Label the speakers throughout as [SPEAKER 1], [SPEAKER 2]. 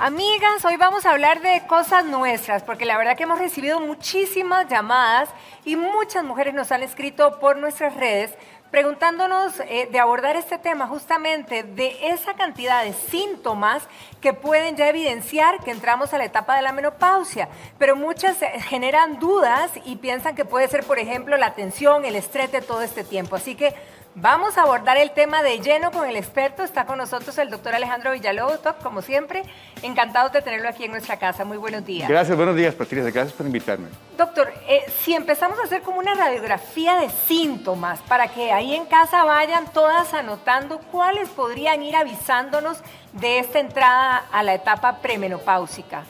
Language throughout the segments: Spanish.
[SPEAKER 1] Amigas, hoy vamos a hablar de cosas nuestras, porque la verdad que hemos recibido muchísimas llamadas y muchas mujeres nos han escrito por nuestras redes preguntándonos de abordar este tema justamente de esa cantidad de síntomas que pueden ya evidenciar que entramos a la etapa de la menopausia, pero muchas generan dudas y piensan que puede ser, por ejemplo, la tensión, el estrés de todo este tiempo. Así que vamos a abordar el tema de lleno con el experto. Está con nosotros el doctor Alejandro Villalobos, como siempre. Encantados de tenerlo aquí en nuestra casa. Muy buenos días.
[SPEAKER 2] Gracias, buenos días, Patricia. Gracias por invitarme.
[SPEAKER 1] Doctor, si empezamos a hacer como una radiografía de síntomas para que ahí en casa vayan todas anotando cuáles podrían ir avisándonos de esta entrada a la etapa premenopáusica.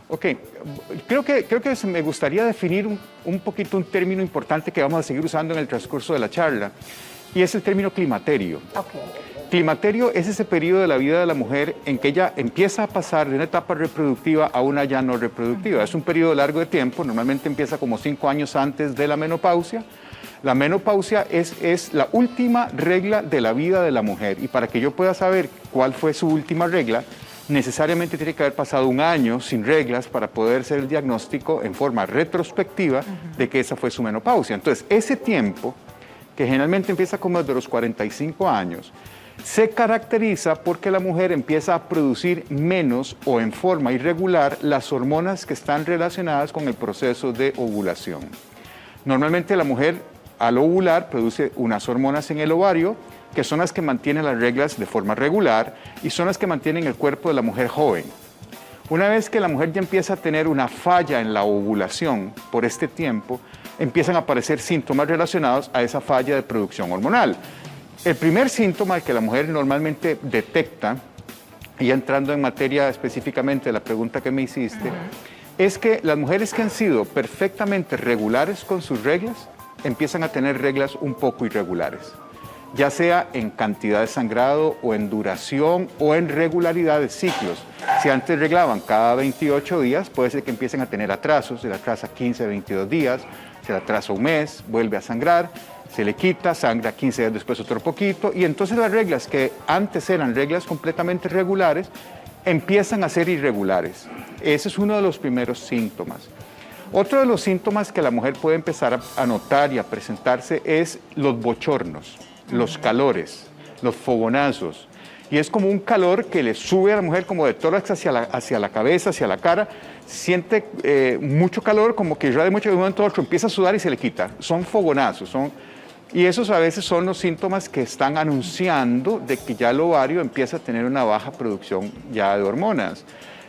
[SPEAKER 2] Ok, creo que me gustaría definir un poquito un término importante que vamos a seguir usando en el transcurso de la charla, y es el término climaterio.
[SPEAKER 1] Okay.
[SPEAKER 2] Climaterio es ese periodo de la vida de la mujer en que ella empieza a pasar de una etapa reproductiva a una ya no reproductiva. Es un periodo largo de tiempo, normalmente empieza como 5 años antes de la menopausia. La menopausia es la última regla de la vida de la mujer, y para que yo pueda saber cuál fue su última regla, necesariamente tiene que haber pasado 1 año sin reglas para poder hacer el diagnóstico en forma retrospectiva de que esa fue su menopausia. Entonces, ese tiempo, que generalmente empieza como desde los 45 años, se caracteriza porque la mujer empieza a producir menos o en forma irregular las hormonas que están relacionadas con el proceso de ovulación. Normalmente la mujer al ovular produce unas hormonas en el ovario que son las que mantienen las reglas de forma regular y son las que mantienen el cuerpo de la mujer joven. Una vez que la mujer ya empieza a tener una falla en la ovulación por este tiempo, empiezan a aparecer síntomas relacionados a esa falla de producción hormonal. El primer síntoma que la mujer normalmente detecta, y ya entrando en materia específicamente de la pregunta que me hiciste, es que las mujeres que han sido perfectamente regulares con sus reglas, empiezan a tener reglas un poco irregulares, ya sea en cantidad de sangrado o en duración o en regularidad de ciclos. Si antes reglaban cada 28 días, puede ser que empiecen a tener atrasos, se le atrasa 15, 22 días, se le atrasa 1 mes, vuelve a sangrar, se le quita, sangra 15 días después otro poquito, y entonces las reglas que antes eran reglas completamente regulares, empiezan a ser irregulares. Ese es uno de los primeros síntomas. Otro de los síntomas que la mujer puede empezar a notar y a presentarse es los bochornos, los calores, los fogonazos. Y es como un calor que le sube a la mujer como de tórax hacia la cabeza, hacia la cara. Siente mucho calor, como que irradia mucho de un momento a otro, empieza a sudar y se le quita. Son fogonazos, y esos a veces son los síntomas que están anunciando de que ya el ovario empieza a tener una baja producción ya de hormonas.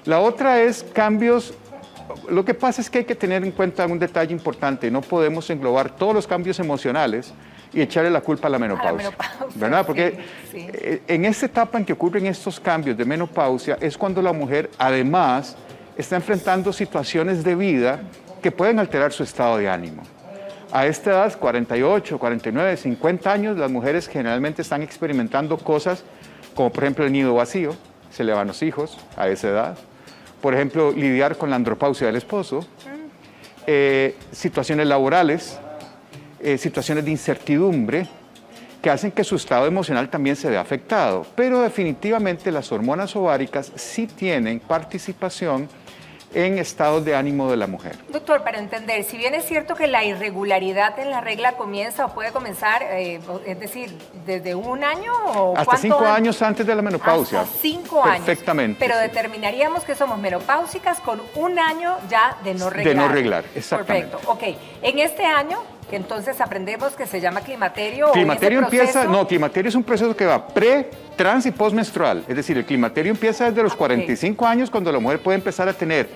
[SPEAKER 2] La otra es cambios. Lo que pasa es que hay que tener en cuenta un detalle importante: no podemos englobar todos los cambios emocionales y echarle la culpa a la menopausia, ¿verdad? Porque sí. En esta etapa en que ocurren estos cambios de menopausia es cuando la mujer además está enfrentando situaciones de vida que pueden alterar su estado de ánimo. A esta edad, 48, 49, 50 años, las mujeres generalmente están experimentando cosas como, por ejemplo, el nido vacío, se le van los hijos a esa edad. Por ejemplo, lidiar con la andropausia del esposo, situaciones laborales, situaciones de incertidumbre que hacen que su estado emocional también se vea afectado. Pero definitivamente las hormonas ováricas sí tienen participación en estados de ánimo de la mujer.
[SPEAKER 1] Doctor, para entender, si bien es cierto que la irregularidad en la regla comienza o puede comenzar, es decir, desde 1 año o
[SPEAKER 2] hasta 5 años antes de la menopausia.
[SPEAKER 1] Hasta 5 años.
[SPEAKER 2] Perfectamente.
[SPEAKER 1] Pero sí, determinaríamos que somos menopáusicas con 1 año ya de no reglar.
[SPEAKER 2] De no reglar, exactamente.
[SPEAKER 1] Perfecto, ok. En este año, que entonces aprendemos que se llama climaterio.
[SPEAKER 2] Climaterio empieza, no, climaterio es un proceso que va pre, trans y postmenstrual. Es decir, el climaterio empieza desde los 45 años, cuando la mujer puede empezar a tener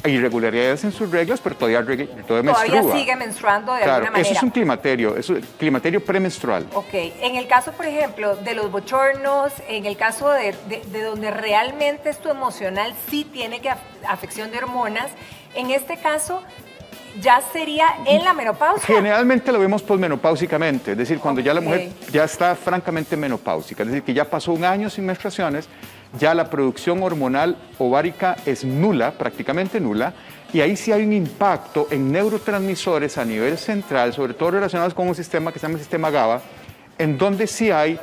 [SPEAKER 2] irregularidades en sus reglas, pero todavía menstrua.
[SPEAKER 1] Sigue menstruando de alguna manera.
[SPEAKER 2] Eso es un climaterio, es un climaterio premenstrual.
[SPEAKER 1] Ok, en el caso, por ejemplo, de los bochornos, en el caso de donde realmente esto emocional sí tiene que afección de hormonas, en este caso ya sería en la menopausia.
[SPEAKER 2] Generalmente lo vemos posmenopáusicamente, es decir, cuando ya la mujer ya está francamente menopáusica, es decir, que ya pasó 1 año sin menstruaciones, ya la producción hormonal ovárica es nula, prácticamente nula, y ahí sí hay un impacto en neurotransmisores a nivel central, sobre todo relacionados con un sistema que se llama el sistema GABA, en donde sí hay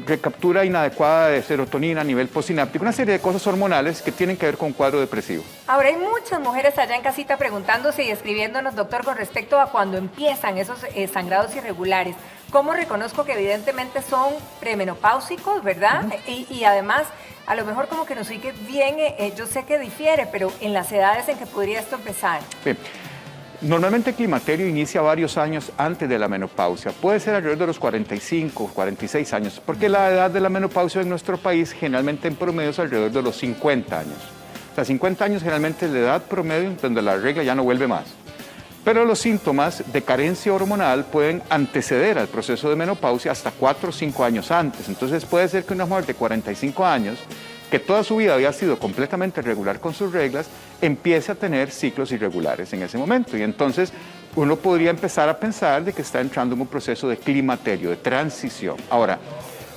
[SPEAKER 2] recaptura inadecuada de serotonina a nivel postsináptico, una serie de cosas hormonales que tienen que ver con un cuadro depresivo.
[SPEAKER 1] Ahora, hay muchas mujeres allá en casita preguntándose y escribiéndonos, doctor, con respecto a cuando empiezan esos sangrados irregulares. ¿Cómo reconozco que evidentemente son premenopáusicos, verdad? Y además, a lo mejor como que nos sigue bien, yo sé que difiere, pero en las edades en que podría esto empezar.
[SPEAKER 2] Bien. Normalmente el climaterio inicia varios años antes de la menopausia, puede ser alrededor de los 45, 46 años, porque la edad de la menopausia en nuestro país generalmente en promedio es alrededor de los 50 años. O sea, 50 años generalmente es la edad promedio donde la regla ya no vuelve más. Pero los síntomas de carencia hormonal pueden anteceder al proceso de menopausia hasta 4 o 5 años antes. Entonces puede ser que una mujer de 45 años, que toda su vida había sido completamente regular con sus reglas, empiece a tener ciclos irregulares en ese momento. Y entonces uno podría empezar a pensar de que está entrando en un proceso de climaterio, de transición. Ahora,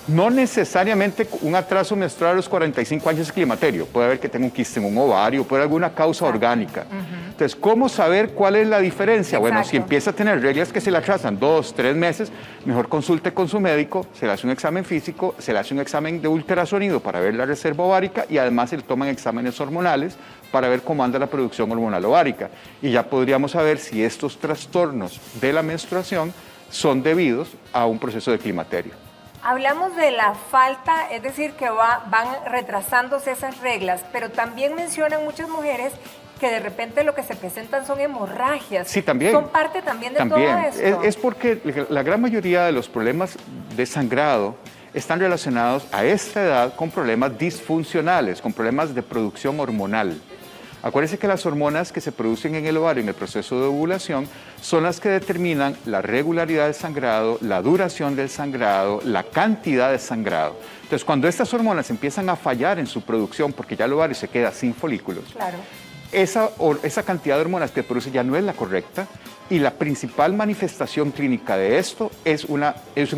[SPEAKER 2] no necesariamente un atraso menstrual a los 45 años es climaterio. Puede haber que tenga un quiste en un ovario, puede haber alguna causa orgánica. Entonces, ¿cómo saber cuál es la diferencia? Bueno, si empieza a tener reglas que se le atrasan 2, 3 meses, mejor consulte con su médico, se le hace un examen físico, se le hace un examen de ultrasonido para ver la reserva ovárica y además se le toman exámenes hormonales para ver cómo anda la producción hormonal ovárica. Y ya podríamos saber si estos trastornos de la menstruación son debidos a un proceso de climaterio.
[SPEAKER 1] Hablamos de la falta, es decir, que van retrasándose esas reglas, pero también mencionan muchas mujeres que de repente lo que se presentan son hemorragias.
[SPEAKER 2] Sí, también.
[SPEAKER 1] Son parte también de todo esto.
[SPEAKER 2] Es porque la gran mayoría de los problemas de sangrado están relacionados a esta edad con problemas disfuncionales, con problemas de producción hormonal. Acuérdense que las hormonas que se producen en el ovario en el proceso de ovulación son las que determinan la regularidad del sangrado, la duración del sangrado, la cantidad de sangrado. Entonces, cuando estas hormonas empiezan a fallar en su producción, porque ya el ovario se queda sin folículos,
[SPEAKER 1] claro,
[SPEAKER 2] esa cantidad de hormonas que produce ya no es la correcta y la principal manifestación clínica de esto es un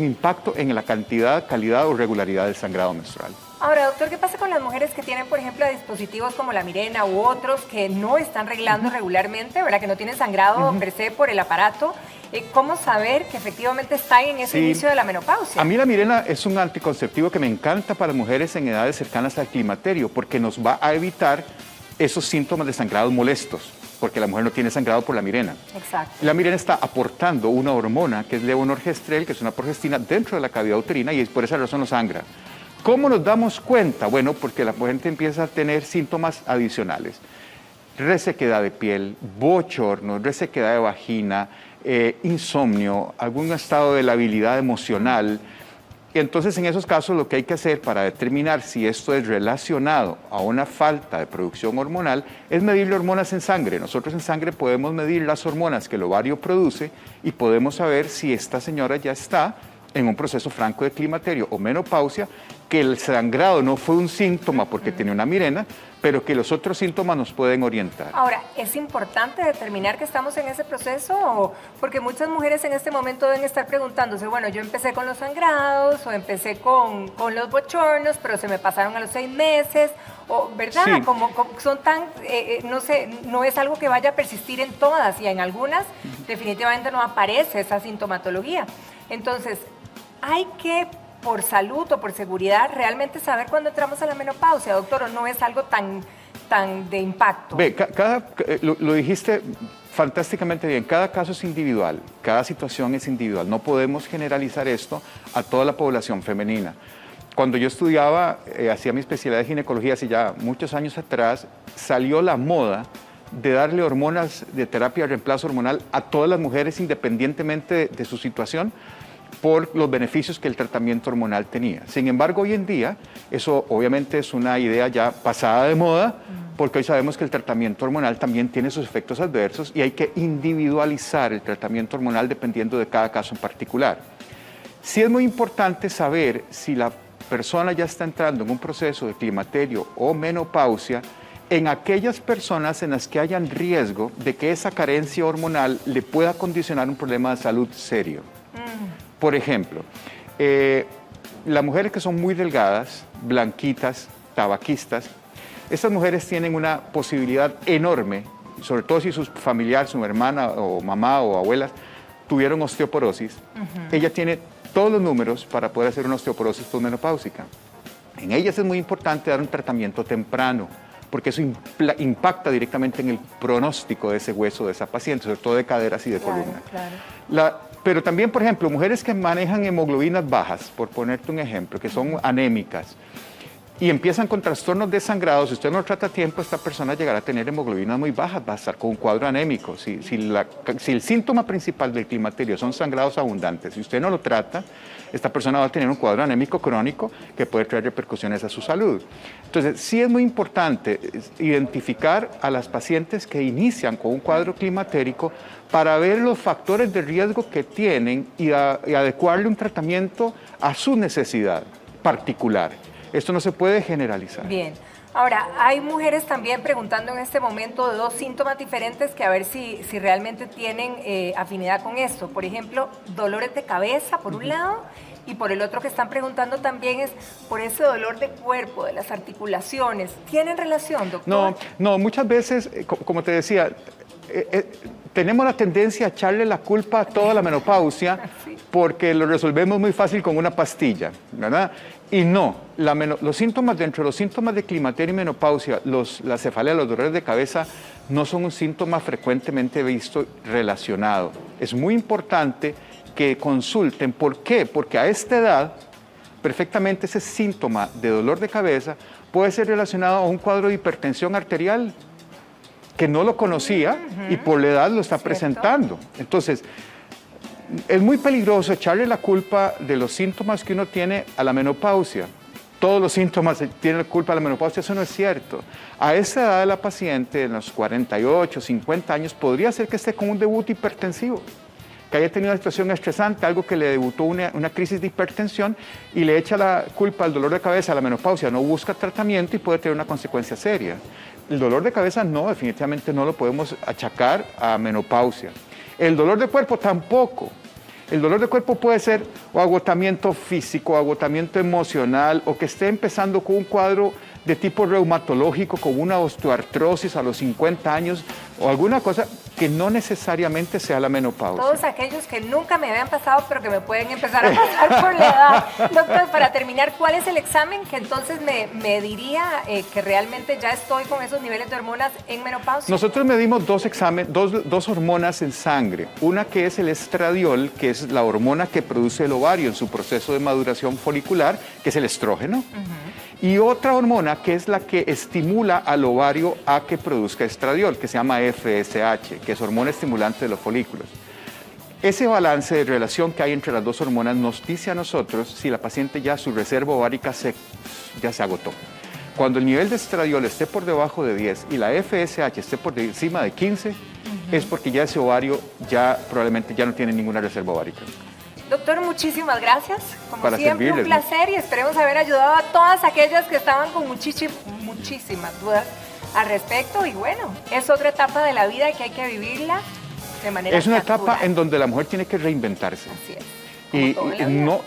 [SPEAKER 2] impacto en la cantidad, calidad o regularidad del sangrado menstrual.
[SPEAKER 1] Ahora, doctor, ¿qué pasa con las mujeres que tienen, por ejemplo, dispositivos como la Mirena u otros que no están reglando regularmente, ¿verdad? Que no tienen sangrado per se por el aparato? ¿Cómo saber que efectivamente están en ese inicio de la menopausia?
[SPEAKER 2] A mí la Mirena es un anticonceptivo que me encanta para mujeres en edades cercanas al climaterio porque nos va a evitar esos síntomas de sangrado molestos, porque la mujer no tiene sangrado por la Mirena.
[SPEAKER 1] Exacto.
[SPEAKER 2] La Mirena está aportando una hormona que es levonorgestrel, que es una progestina dentro de la cavidad uterina y por esa razón no sangra. ¿Cómo nos damos cuenta? Bueno, porque la mujer empieza a tener síntomas adicionales. Resequedad de piel, bochorno, resequedad de vagina, insomnio, algún estado de labilidad emocional. Entonces, en esos casos, lo que hay que hacer para determinar si esto es relacionado a una falta de producción hormonal es medirle hormonas en sangre. Nosotros en sangre podemos medir las hormonas que el ovario produce y podemos saber si esta señora ya está en un proceso franco de climaterio o menopausia, que el sangrado no fue un síntoma porque tiene una Mirena, pero que los otros síntomas nos pueden orientar.
[SPEAKER 1] Ahora, ¿es importante determinar que estamos en ese proceso? Porque muchas mujeres en este momento deben estar preguntándose, bueno, yo empecé con los sangrados o empecé con los bochornos, pero se me pasaron a los 6 meses, o, ¿verdad?
[SPEAKER 2] Sí.
[SPEAKER 1] Como son tan, no sé, no es algo que vaya a persistir en todas y en algunas definitivamente no aparece esa sintomatología. Entonces, hay que, por salud o por seguridad, realmente saber cuándo entramos a la menopausia, doctor, o no es algo tan de impacto.
[SPEAKER 2] Ve, lo dijiste fantásticamente bien, cada caso es individual, cada situación es individual, no podemos generalizar esto a toda la población femenina. Cuando yo estudiaba, hacía mi especialidad de ginecología hace ya muchos años atrás, salió la moda de darle hormonas de terapia de reemplazo hormonal a todas las mujeres independientemente de su situación, por los beneficios que el tratamiento hormonal tenía. Sin embargo, hoy en día, eso obviamente es una idea ya pasada de moda, porque hoy sabemos que el tratamiento hormonal también tiene sus efectos adversos y hay que individualizar el tratamiento hormonal dependiendo de cada caso en particular. Sí es muy importante saber si la persona ya está entrando en un proceso de climaterio o menopausia en aquellas personas en las que hayan riesgo de que esa carencia hormonal le pueda condicionar un problema de salud serio. Por ejemplo, las mujeres que son muy delgadas, blanquitas, tabaquistas, estas mujeres tienen una posibilidad enorme, sobre todo si sus familiares, su hermana o mamá o abuelas tuvieron osteoporosis, ella tiene todos los números para poder hacer una osteoporosis posmenopáusica. En ellas es muy importante dar un tratamiento temprano, porque eso impacta directamente en el pronóstico de ese hueso de esa paciente, sobre todo de caderas y de columna. Pero también, por ejemplo, mujeres que manejan hemoglobinas bajas, por ponerte un ejemplo, que son anémicas, y empiezan con trastornos de sangrado, si usted no lo trata a tiempo, esta persona llegará a tener hemoglobinas muy bajas, va a estar con un cuadro anémico. Si el síntoma principal del climaterio son sangrados abundantes, si usted no lo trata, esta persona va a tener un cuadro anémico crónico que puede traer repercusiones a su salud. Entonces, sí es muy importante identificar a las pacientes que inician con un cuadro climatérico para ver los factores de riesgo que tienen y adecuarle un tratamiento a su necesidad particular. Esto no se puede generalizar.
[SPEAKER 1] Bien. Ahora, hay mujeres también preguntando en este momento de dos síntomas diferentes que a ver si realmente tienen afinidad con esto. Por ejemplo, dolores de cabeza por un lado y por el otro que están preguntando también es por ese dolor de cuerpo, de las articulaciones. ¿Tienen relación, doctor?
[SPEAKER 2] No, muchas veces, como te decía, tenemos la tendencia a echarle la culpa a toda la menopausia porque lo resolvemos muy fácil con una pastilla, ¿verdad? Y no, los síntomas, dentro de los síntomas de climaterio y menopausia, la cefalea, los dolores de cabeza, no son un síntoma frecuentemente visto relacionado. Es muy importante que consulten. ¿Por qué? Porque a esta edad, perfectamente ese síntoma de dolor de cabeza puede ser relacionado a un cuadro de hipertensión arterial que no lo conocía y por la edad lo está presentando. Entonces, es muy peligroso echarle la culpa de los síntomas que uno tiene a la menopausia. Todos los síntomas tienen la culpa a la menopausia, eso no es cierto. A esa edad de la paciente, en los 48, 50 años, podría ser que esté con un debut hipertensivo, que haya tenido una situación estresante, algo que le debutó una crisis de hipertensión y le echa la culpa al dolor de cabeza, a la menopausia, no busca tratamiento y puede tener una consecuencia seria. El dolor de cabeza no, definitivamente no lo podemos achacar a menopausia. El dolor de cuerpo tampoco. El dolor de cuerpo puede ser o agotamiento físico, agotamiento emocional, o que esté empezando con un cuadro de tipo reumatológico, como una osteoartrosis a los 50 años, o alguna cosa que no necesariamente sea la menopausia.
[SPEAKER 1] Todos aquellos que nunca me habían pasado, pero que me pueden empezar a pasar por la edad. Doctor, para terminar, ¿cuál es el examen que entonces me diría que realmente ya estoy con esos niveles de hormonas en menopausia?
[SPEAKER 2] Nosotros medimos dos hormonas en sangre. Una que es el estradiol, que es la hormona que produce el ovario en su proceso de maduración folicular, que es el estrógeno. Y otra hormona que es la que estimula al ovario a que produzca estradiol, que se llama FSH, que es hormona estimulante de los folículos. Ese balance de relación que hay entre las dos hormonas nos dice a nosotros si la paciente ya su reserva ovárica ya se agotó. Cuando el nivel de estradiol esté por debajo de 10 y la FSH esté por encima de 15, es porque ya ese ovario probablemente ya no tiene ninguna reserva ovárica.
[SPEAKER 1] Doctor, muchísimas gracias. Como
[SPEAKER 2] Para
[SPEAKER 1] siempre,
[SPEAKER 2] servirles,
[SPEAKER 1] un placer y esperemos haber ayudado a todas aquellas que estaban con muchísimas dudas al respecto. Y bueno, es otra etapa de la vida que hay que vivirla de manera
[SPEAKER 2] Es una
[SPEAKER 1] natural.
[SPEAKER 2] etapa en donde la mujer tiene que reinventarse.
[SPEAKER 1] Así es.
[SPEAKER 2] Y
[SPEAKER 1] Como todo en la vida.
[SPEAKER 2] no,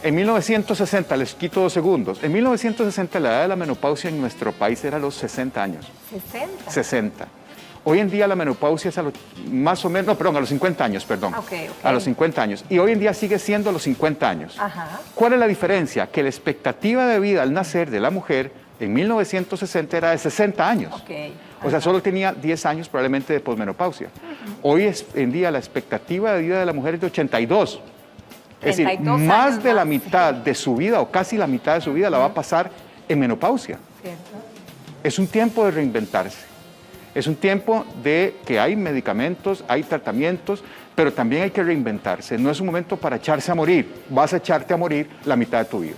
[SPEAKER 2] en 1960, les quito 2 segundos, en 1960 la edad de la menopausia en nuestro país era a los 60 años.
[SPEAKER 1] 60.
[SPEAKER 2] 60. Hoy en día la menopausia es a los, más o menos, no, perdón, a los 50 años, perdón.
[SPEAKER 1] Ok.
[SPEAKER 2] A los 50 años. Y hoy en día sigue siendo a los 50 años.
[SPEAKER 1] Ajá.
[SPEAKER 2] ¿Cuál es la diferencia? Que la expectativa de vida al nacer de la mujer en 1960 era de 60 años.
[SPEAKER 1] Ok.
[SPEAKER 2] O sea, solo tenía 10 años probablemente de posmenopausia. Hoy en día la expectativa de vida de la mujer es de 82. Es decir,
[SPEAKER 1] 32
[SPEAKER 2] más
[SPEAKER 1] años
[SPEAKER 2] de la
[SPEAKER 1] más.
[SPEAKER 2] mitad de su vida o casi la mitad de su vida la va a pasar en menopausia.
[SPEAKER 1] ¿Cierto?
[SPEAKER 2] Es un tiempo de reinventarse. Es un tiempo de que hay medicamentos, hay tratamientos, pero también hay que reinventarse. No es un momento para echarse a morir. Vas a echarte a morir la mitad de tu vida.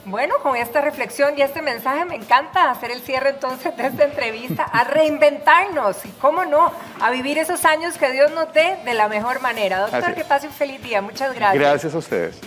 [SPEAKER 1] Bueno, con esta reflexión y este mensaje me encanta hacer el cierre entonces de esta entrevista, a reinventarnos y cómo no, a vivir esos años que Dios nos dé de la mejor manera. Doctor,
[SPEAKER 2] Así es.
[SPEAKER 1] que pase un feliz día. Muchas gracias.
[SPEAKER 2] Gracias a ustedes.